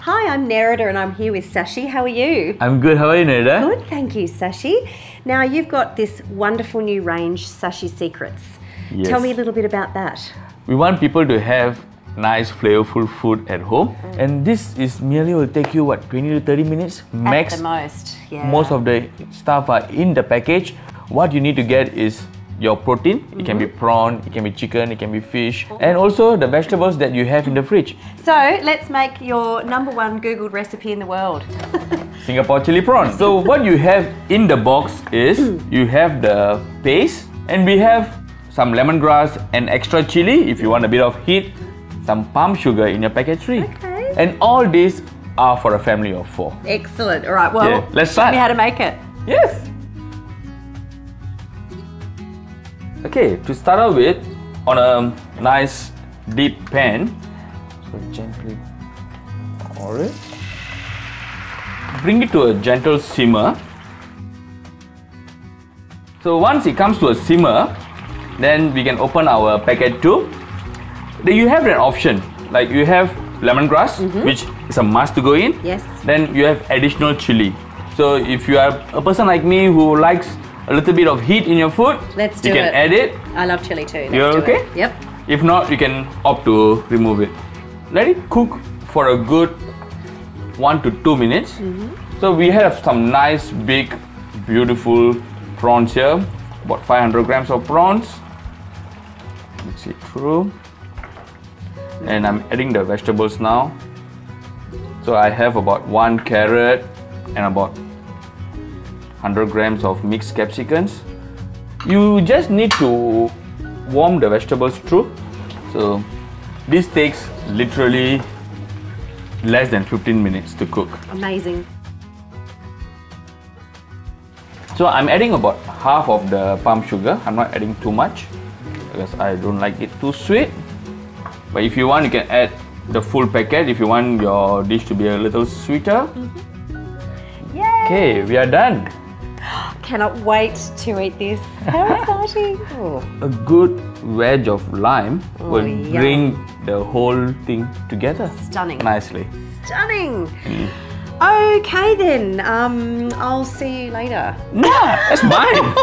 Hi, I'm Nerida and I'm here with Sashi. How are you? I'm good. How are you, Nerida? Good, thank you, Sashi. Now you've got this wonderful new range, Sashi Secrets. Yes. Tell me a little bit about that. We want people to have nice, flavorful food at home, and this is merely will take you what, 20 to 30 minutes max. At the most, yeah. Most of the stuff are in the package. What you need to get is your protein. It can be prawn, it can be chicken, it can be fish, and also the vegetables that you have in the fridge. So let's make your #1 Googled recipe in the world. Singapore Chilli Prawns. So what you have in the box is you have the paste, and we have some lemongrass and extra chili if you want a bit of heat, some palm sugar in your packet 3. Okay. And all these are for a family of 4. Excellent. All right, well, let's start. Show me how to make it. Yes. Okay, to start out with, on a nice deep pan, so gently pour it. Bring it to a gentle simmer. So once it comes to a simmer, then we can open our packet 2. Then you have an option, like you have lemongrass, which is a must to go in. Yes. Then you have additional chili. So if you are a person like me who likes a little bit of heat in your food, you can add it. I love chili too. You're okay? Yep. If not, you can opt to remove it. Let it cook for a good 1 to 2 minutes. So we have some nice, big, beautiful prawns here. About 500 grams of prawns. Mix it through. And I'm adding the vegetables now. So I have about 1 carrot and about 100 grams of mixed capsicums. You just need to warm the vegetables through. So this takes literally less than 15 minutes to cook. Amazing. So I'm adding about half of the palm sugar. I'm not adding too much because I don't like it too sweet. But if you want, you can add the full packet if you want your dish to be a little sweeter. Yay! Okay, we are done. Cannot wait to eat this. How exciting! Oh. A good wedge of lime will yum. bring the whole thing together. Stunning. Nicely. Stunning! Okay then, I'll see you later. Nah, that's mine.